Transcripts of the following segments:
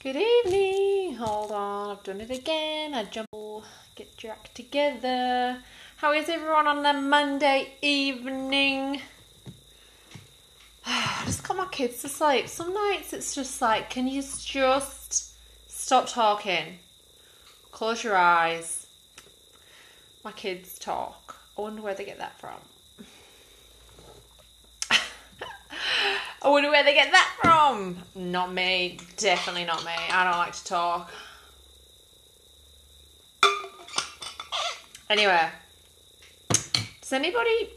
Good evening. Hold on, I've done it again. I jump, get your act together. How is everyone on the Monday evening? I just got my kids to sleep. Some nights it's just like, can you just stop talking? Close your eyes. My kids talk. I wonder where they get that from. I wonder where they get that from. Not me. Definitely not me. I don't like to talk. Anyway. Does anybody...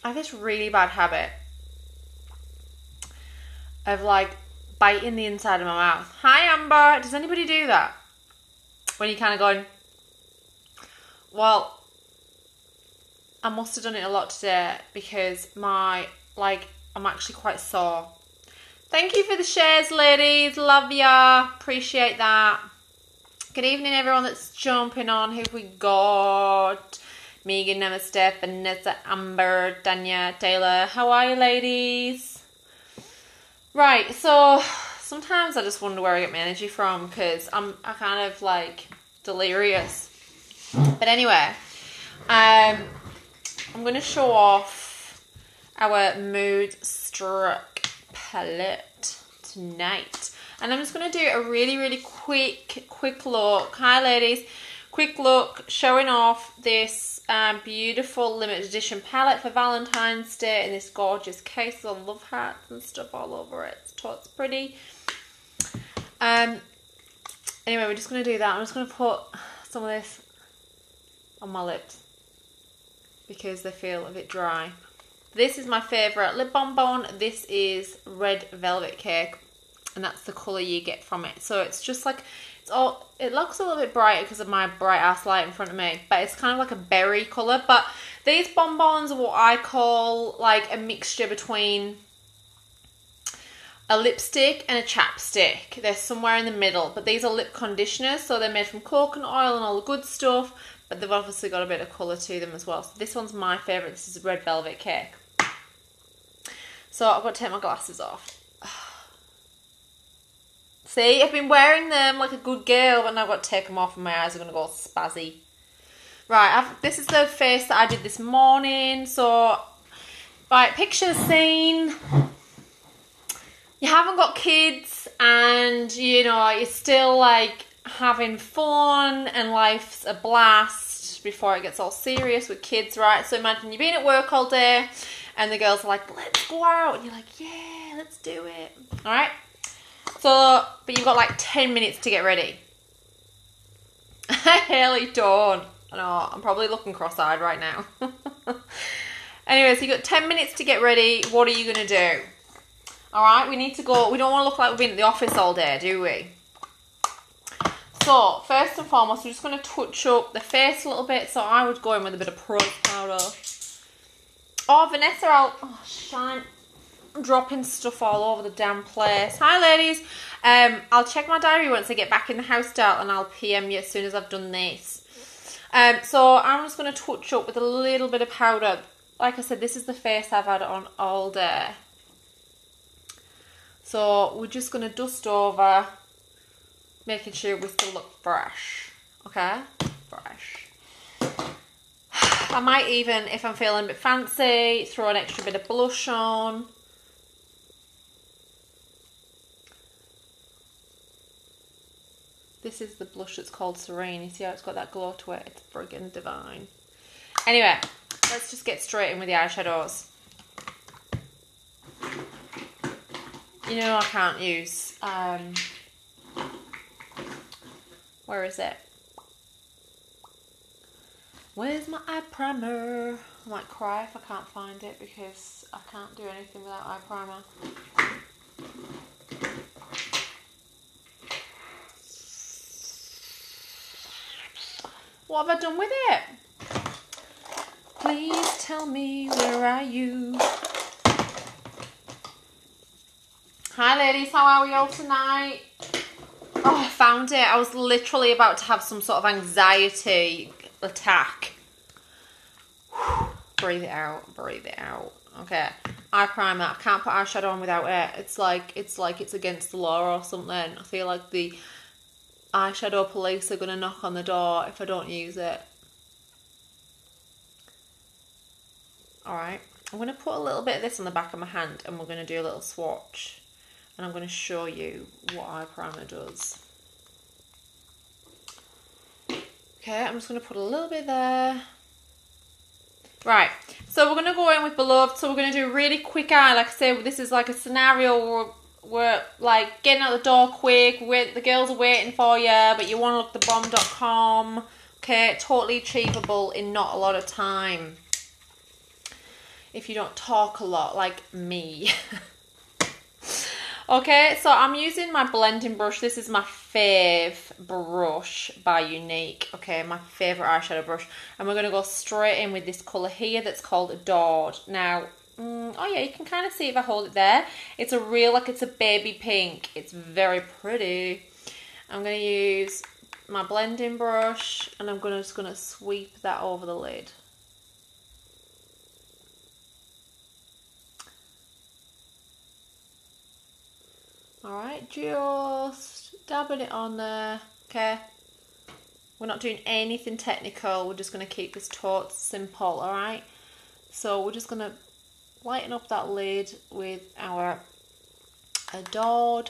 I have this really bad habit of like biting the inside of my mouth. Hi Amber. Does anybody do that? When you're kind of going... Well, I must have done it a lot today because my... I'm actually quite sore. Thank you for the shares, ladies. Love ya. Appreciate that. Good evening, everyone that's jumping on. Who have we got? Megan, Namaste, Vanessa, Amber, Danya, Taylor. How are you, ladies? Right, so sometimes I just wonder where I get my energy from because I kind of like delirious. But anyway, I'm going to show off our Mood Struck palette tonight. And I'm just going to do a really quick look. Hi ladies. Quick look showing off this beautiful limited edition palette for Valentine's Day in this gorgeous case. I love hearts and stuff all over it. It's pretty. Anyway, we're just going to do that. I'm just going to put some of this on my lips because they feel a bit dry. This is my favourite lip bonbon. This is Red Velvet Cake, and that's the colour you get from it. So it's just like, it looks a little bit brighter because of my bright ass light in front of me, but it's kind of like a berry colour. But these bonbons are what I call like a mixture between a lipstick and a chapstick. They're somewhere in the middle, but these are lip conditioners, so they're made from coconut oil and all the good stuff, but they've obviously got a bit of colour to them as well. So this one's my favourite. This is Red Velvet Cake. So I've got to take my glasses off. See, I've been wearing them like a good girl, but now I've got to take them off and my eyes are going to go all spazzy. Right, this is the face that I did this morning. So, right, picture the scene. You haven't got kids and, you know, you're still like having fun and life's a blast before it gets all serious with kids, right? So imagine you've been at work all day and the girls are like, let's go out. And you're like, yeah, let's do it. All right. So, but you've got like 10 minutes to get ready. I hardly don't. I know, I'm probably looking cross-eyed right now. Anyway, so you've got 10 minutes to get ready. What are you going to do? All right, we need to go. We don't want to look like we've been at the office all day, do we? So, first and foremost, we're just going to touch up the face a little bit. So I would go in with a bit of pro powder. Oh, Vanessa, I'm dropping stuff all over the damn place. Hi, ladies. I'll check my diary once I get back in the house, Dal, and I'll PM you as soon as I've done this. So I'm just going to touch up with a little bit of powder. Like I said, this is the face I've had on all day. So we're just going to dust over, making sure we still look fresh. Okay? Fresh. I might even, if I'm feeling a bit fancy, throw an extra bit of blush on. This is the blush that's called Serene. You see how it's got that glow to it? It's friggin' divine. Anyway, let's just get straight in with the eyeshadows. You know I can't use, where is it? Where's my eye primer? I might cry if I can't find it because I can't do anything without eye primer. What have I done with it? Please tell me, where are you? Hi ladies, how are we all tonight? Oh, I found it. I was literally about to have some sort of anxiety attack. Breathe it out, breathe it out. Okay, eye primer. I can't put eyeshadow on without it. It's like it's against the law or something. I feel like the eyeshadow police are going to knock on the door if I don't use it. Alright, I'm going to put a little bit of this on the back of my hand and we're going to do a little swatch. And I'm going to show you what eye primer does. Okay, I'm just going to put a little bit there. Right, so we're going to go in with Beloved. So we're going to do a really quick eye. Like I say, this is like a scenario where we're like getting out the door quick. The girls are waiting for you, but you want to look the bomb.com. Okay, totally achievable in not a lot of time. If you don't talk a lot like me. Okay, so I'm using my blending brush. This is my fave brush by Younique. Okay, my favourite eyeshadow brush. And we're going to go straight in with this colour here that's called Adored. Now, oh yeah, you can kind of see if I hold it there. It's a real, like it's a baby pink. It's very pretty. I'm going to use my blending brush and I'm just going to sweep that over the lid. Alright, just dabbing it on there, okay? We're not doing anything technical, we're just going to keep this taut simple, alright? So we're just going to lighten up that lid with our Adored.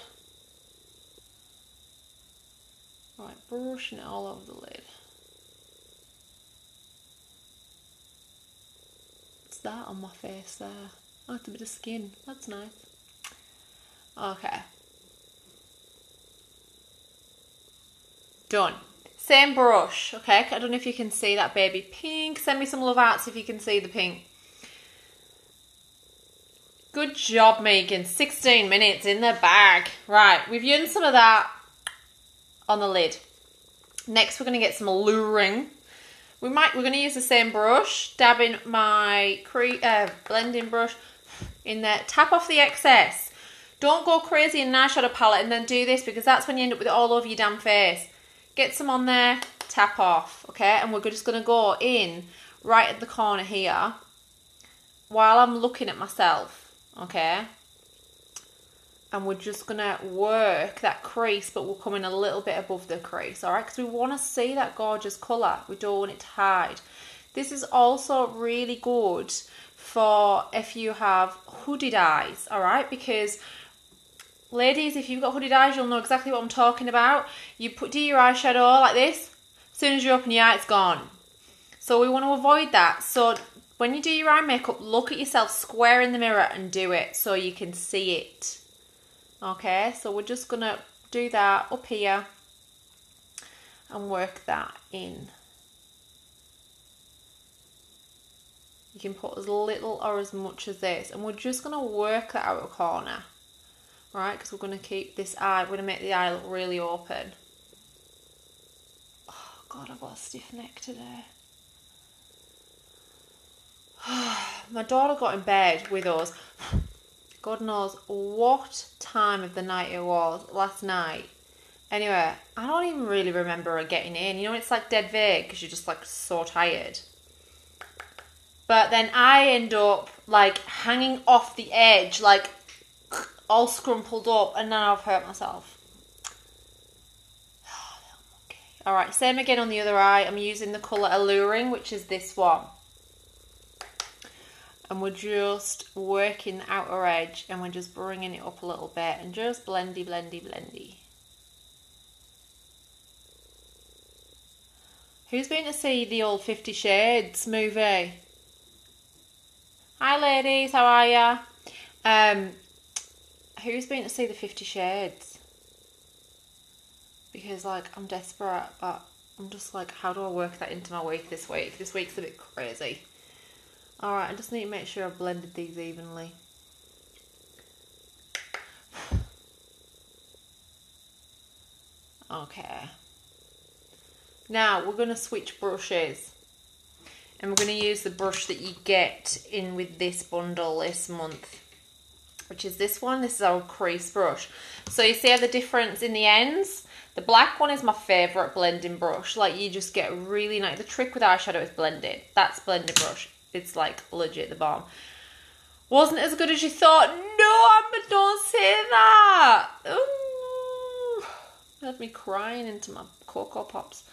Alright, brushing it all over the lid. What's that on my face there? Oh, it's a bit of skin, that's nice. Okay. Done. Same brush, okay? I don't know if you can see that baby pink. Send me some love arts if you can see the pink. Good job, Megan. 16 minutes in the bag. Right, we've used some of that on the lid. Next, we're going to get some alluring. We're going to use the same brush. Dabbing my blending brush in there. Tap off the excess. Don't go crazy in an eyeshadow palette and then do this because that's when you end up with it all over your damn face. Get some on there, tap off, okay? And we're just going to go in right at the corner here while I'm looking at myself, okay? And we're just going to work that crease, but we're coming a little bit above the crease, all right? Because we want to see that gorgeous colour. We don't want it to hide. This is also really good for if you have hooded eyes, all right? Because ladies, if you've got hooded eyes, you'll know exactly what I'm talking about. You do your eyeshadow like this. As soon as you open your eye, it's gone. So we want to avoid that. So when you do your eye makeup, look at yourself square in the mirror and do it so you can see it. Okay, so we're just going to do that up here and work that in. You can put as little or as much as this. And we're just going to work that outer corner. Right, because we're going to keep this eye, we're going to make the eye look really open. Oh God, I've got a stiff neck today. My daughter got in bed with us. God knows what time of the night it was last night. Anyway, I don't even really remember her getting in. You know, it's like dead vague because you're just like so tired. But then I end up like hanging off the edge, like all scrumpled up, and now I've hurt myself. Okay. Alright, same again on the other eye. I'm using the colour Alluring, which is this one. And we're just working the outer edge, and we're just bringing it up a little bit, and just blendy, blendy, blendy. Who's been to see the old 50 Shades movie? Hi ladies, how are ya? Who's been to see the 50 Shades? Because like I'm desperate, but I'm just like, how do I work that into my week this week? This week's a bit crazy. Alright, I just need to make sure I've blended these evenly. Okay. Now we're going to switch brushes. And we're going to use the brush that you get in with this bundle this month, which is this one. This is our crease brush. So you see how the difference in the ends? The black one is my favourite blending brush. Like you just get really nice. The trick with eyeshadow is blending. That's blending brush. It's like legit the bomb. Wasn't as good as you thought. No, Amber, don't say that. Ooh. Had me crying into my Cocoa Pops.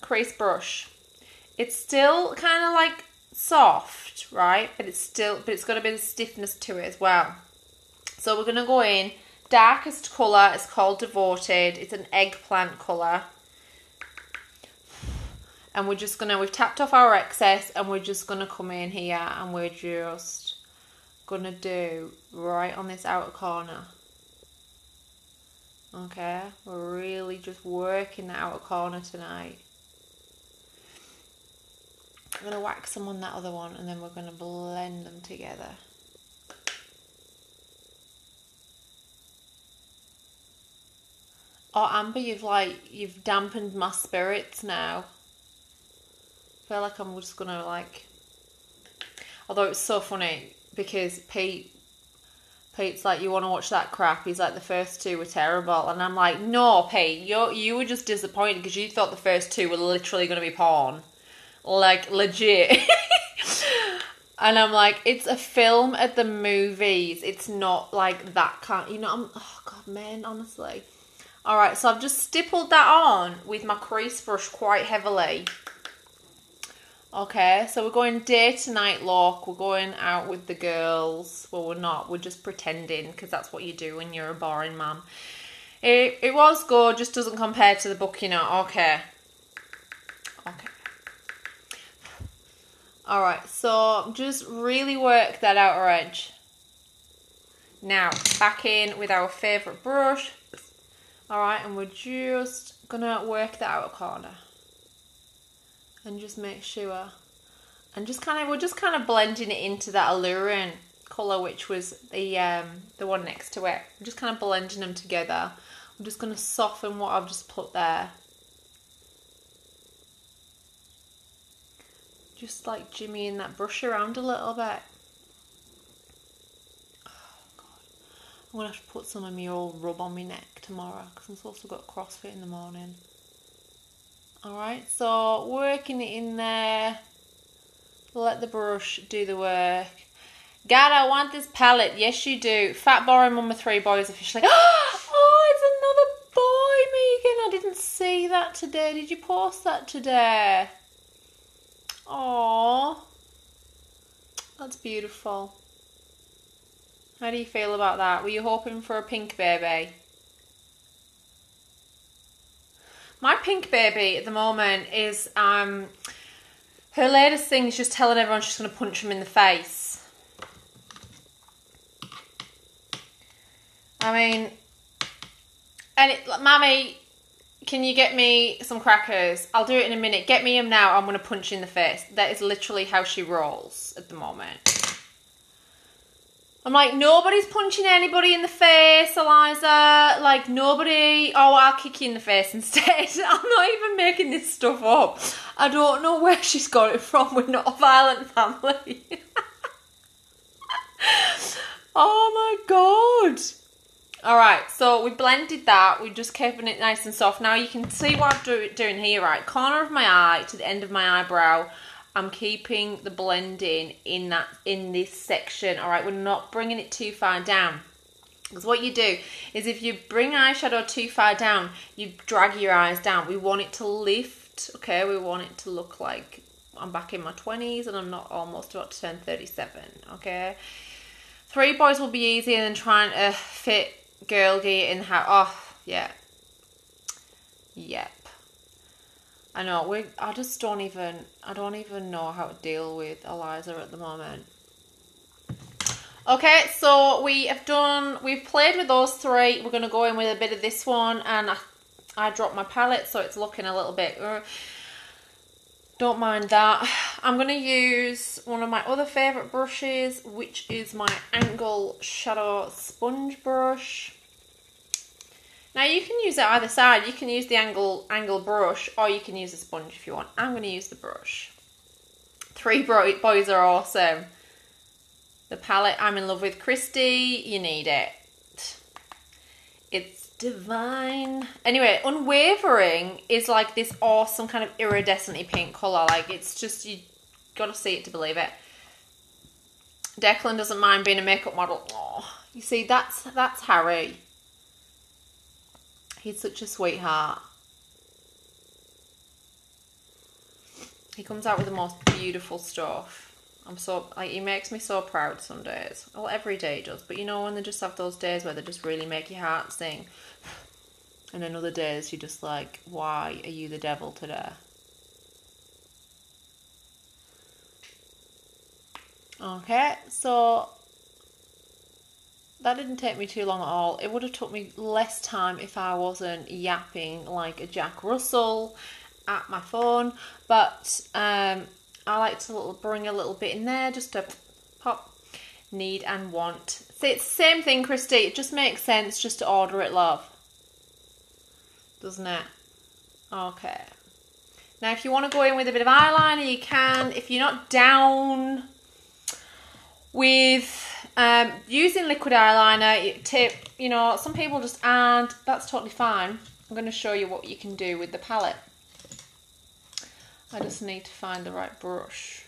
Crease brush. It's still kind of like soft, right? But it's got a bit of stiffness to it as well. So we're gonna go in. Darkest colour is called Devoted. It's an eggplant colour. And we're just gonna, we've tapped off our excess and we're just gonna come in here and we're just gonna do right on this outer corner. Okay, we're really just working the outer corner tonight. I'm gonna wax some on that other one and then we're gonna blend them together. Oh, Amber, you've dampened my spirits now. I feel like I'm just gonna like, although it's so funny because Pete's like, you want to watch that crap? He's like, the first two were terrible. And I'm like, no, Pete, you were just disappointed because you thought the first two were literally going to be porn. Like, legit. And I'm like, it's a film at the movies. It's not like that kind, you know, oh God, man, honestly. All right, so I've just stippled that on with my crease brush quite heavily. Okay, so we're going day to night look. We're going out with the girls. Well, we're not. We're just pretending because that's what you do when you're a boring mum. It was good, just doesn't compare to the book, you know. Okay. Okay. All right, so just really work that outer edge. Now, back in with our favourite brush. All right, and we're just gonna work the outer corner and just make sure, and just kind of, we're just kind of blending it into that alluring colour, which was the one next to it. I'm just kind of blending them together. I'm just gonna soften what I've just put there. Just like jimmying that brush around a little bit. I'm going to have to put some of my old rub on my neck tomorrow because I'm supposed to go to CrossFit in the morning. Alright, so working it in there. Let the brush do the work. Gad, I want this palette. Yes, you do. Fat Boring Mama 3 Boys officially. Oh, it's another boy, Megan. I didn't see that today. Did you post that today? Aww. That's beautiful. How do you feel about that? Were you hoping for a pink baby? My pink baby at the moment is, her latest thing is just telling everyone she's going to punch him in the face. I mean, and Mammy, can you get me some crackers? I'll do it in a minute. Get me them now. I'm going to punch you in the face. That is literally how she rolls at the moment. I'm like, nobody's punching anybody in the face, Eliza. Like, nobody. Oh, I'll kick you in the face instead. I'm not even making this stuff up. I don't know where she's got it from. We're not a violent family. Oh my God. All right, so we blended that. We're just keeping it nice and soft. Now you can see what I'm doing here, right? Corner of my eye to the end of my eyebrow. I'm keeping the blending in this section. All right, we're not bringing it too far down. Because what you do is if you bring eyeshadow too far down, you drag your eyes down. We want it to lift, okay? We want it to look like I'm back in my 20s and I'm not almost about to turn 37, okay? 3 boys will be easier than trying to fit girl gear in the house. Oh, yeah. Yep. I know, I don't even know how to deal with Eliza at the moment. Okay, so we've played with those 3. We're going to go in with a bit of this one, and I dropped my palette, so it's looking a little bit, don't mind that. I'm going to use one of my other favourite brushes, which is my Angle Shadow Sponge Brush. Now you can use it either side. You can use the angle brush, or you can use a sponge if you want. I'm going to use the brush. 3 boys are awesome. The palette I'm in love with. Christy, you need it. It's divine. Anyway, Unwavering is like this awesome kind of iridescent pink colour. Like, it's just, you got to see it to believe it. Declan doesn't mind being a makeup model. Oh, you see, that's Harry. He's such a sweetheart. He comes out with the most beautiful stuff. I'm so, like, he makes me so proud some days. Well, every day he does. But you know when they just have those days where they just really make your heart sing. And then other days you're just like, why are you the devil today? Okay, so that didn't take me too long at all. It would have took me less time if I wasn't yapping like a Jack Russell at my phone. But I like to bring a little bit in there just to pop, need and want. See, it's the same thing, Christy. It just makes sense just to order it, love. Doesn't it? Okay. Now, if you want to go in with a bit of eyeliner, you can. If you're not down with using liquid eyeliner, you know, some people just aren't. That's totally fine. I'm going to show you what you can do with the palette. I just need to find the right brush.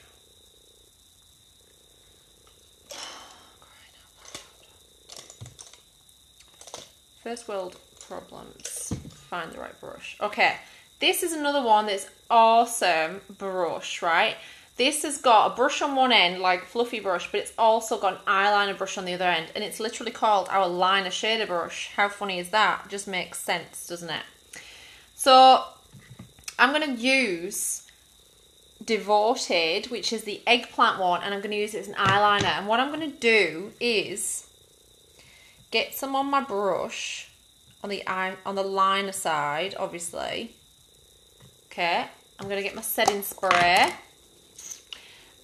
First world problems. Find the right brush. Okay, this is another one that's awesome brush, right? This has got a brush on one end, like fluffy brush, but it's also got an eyeliner brush on the other end, and it's literally called our liner shader brush. How funny is that? It just makes sense, doesn't it? So I'm going to use Devoted, which is the eggplant one, and I'm going to use it as an eyeliner. And what I'm going to do is get some on my brush on the liner side, obviously. Okay, I'm going to get my setting spray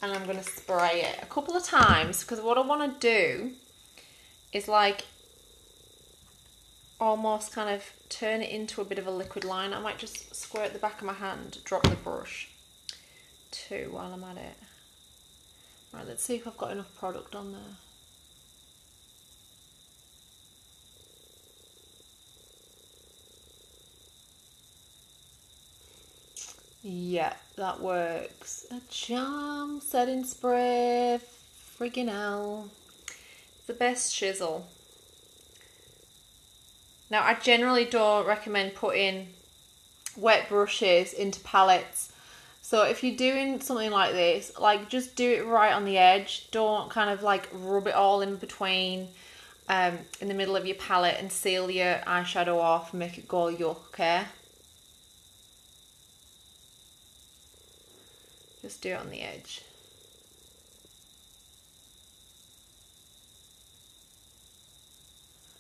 and I'm going to spray it a couple of times, because what I want to do is like almost kind of turn it into a bit of a liquid liner. I might just squirt the back of my hand, drop the brush too while I'm at it. Right, let's see if I've got enough product on there. Yeah, that works. A charm setting spray, friggin' hell. It's the best chisel. Now, I generally don't recommend putting wet brushes into palettes. So if you're doing something like this, like just do it right on the edge. Don't kind of like rub it all in between, in the middle of your palette, and seal your eyeshadow off and make it go yuck, okay? Just do it on the edge.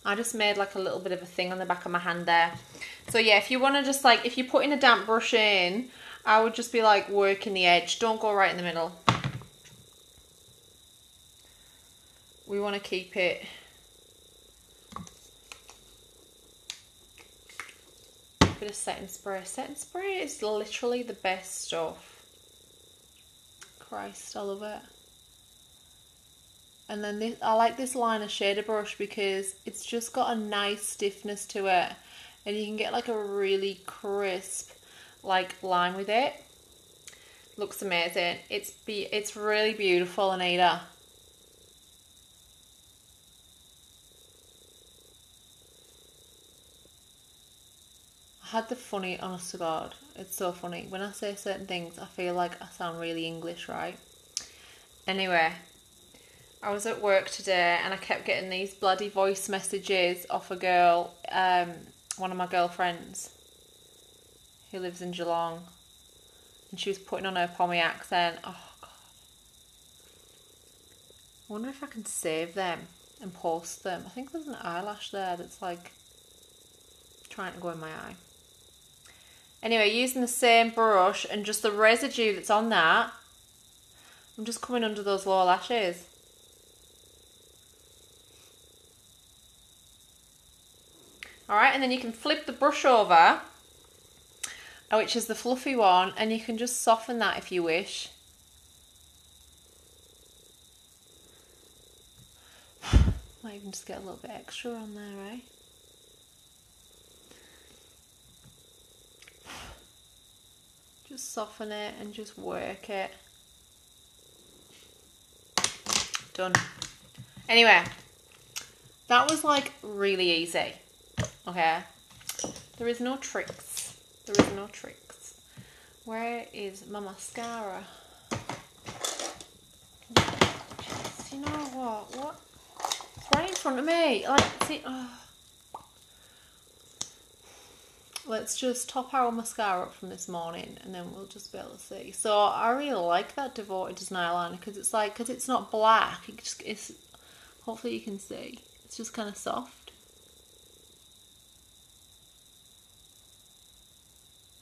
I just made like a little bit of a thing on the back of my hand there. So yeah, if you want to just like, if you're putting a damp brush in, I would just be like working the edge. Don't go right in the middle. We want to keep it a bit of setting spray. Setting spray is literally the best stuff. Christ, I love it. And then this, I like this liner shader brush because it's just got a nice stiffness to it, and you can get like a really crisp like line with it. Looks amazing. It's really beautiful, Anita. I had the funny, honest to God, it's so funny. When I say certain things, I feel like I sound really English, right? Anyway, I was at work today and I kept getting these bloody voice messages off a girl, one of my girlfriends who lives in Geelong, and she was putting on her Pommy accent. Oh God. I wonder if I can save them and post them. I think there's an eyelash there that's like trying to go in my eye. Anyway, using the same brush and just the residue that's on that, I'm just coming under those lower lashes. Alright, and then you can flip the brush over, which is the fluffy one, and you can just soften that if you wish. Might even just get a little bit extra on there, eh? Just soften it and just work it. Done. Anyway, that was like really easy. Okay. There is no tricks. There is no tricks. Where is my mascara? Jeez, you know what? What? It's right in front of me. Like, see, oh. Let's just top our mascara up from this morning and then we'll just be able to see. So I really like that Devoted as an eyeliner because it's like, because it's not black, it's, hopefully you can see, it's just kind of soft.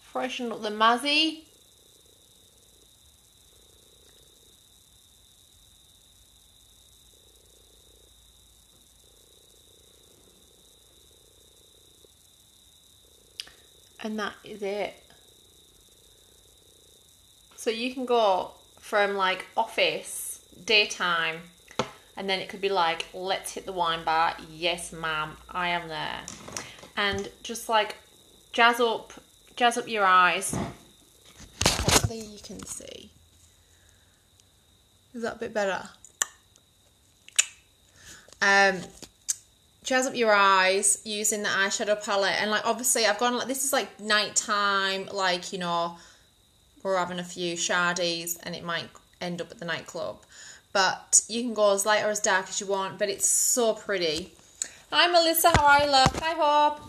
Freshen up the mazzy. And that is it. So you can go from like office, daytime, and then it could be like, let's hit the wine bar. Yes, ma'am, I am there. And just like jazz up your eyes. Hopefully you can see. Is that a bit better? Jazz up your eyes using the eyeshadow palette, and like obviously I've gone like, this is like nighttime, like, you know, we're having a few shardies and it might end up at the nightclub, but you can go as light or as dark as you want, but it's so pretty. Hi Melissa, how are you, love? Hi Hope.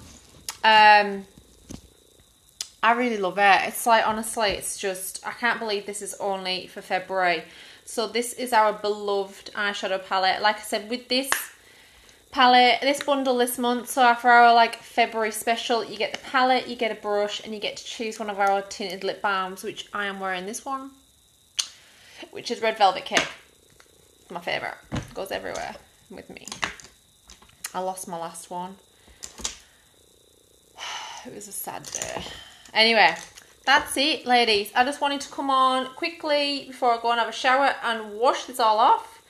I really love it. It's like, honestly, it's just, I can't believe this is only for February. So this is our beloved eyeshadow palette. Like I said, with this palette, this bundle this month, so for our like February special, you get the palette, you get a brush, and you get to choose one of our tinted lip balms, which I am wearing this one, which is Red Velvet Cake. My favourite. Goes everywhere with me. I lost my last one. It was a sad day. Anyway, that's it, ladies. I just wanted to come on quickly before I go and have a shower and wash this all off,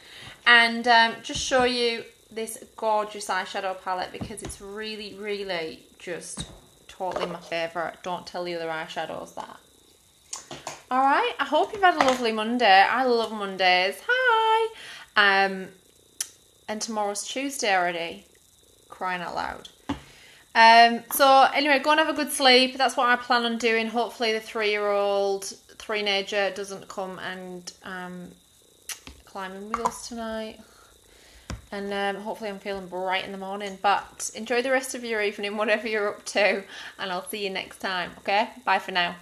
and just show you this gorgeous eyeshadow palette, because it's really, really just totally my favourite. Don't tell the other eyeshadows that. Alright, I hope you've had a lovely Monday. I love Mondays. Hi! And tomorrow's Tuesday already. Crying out loud. So anyway, go and have a good sleep. That's what I plan on doing. Hopefully the 3-year-old three-nager doesn't come and climbing with us tonight. And hopefully I'm feeling bright in the morning. But enjoy the rest of your evening, whatever you're up to. And I'll see you next time, okay? Bye for now.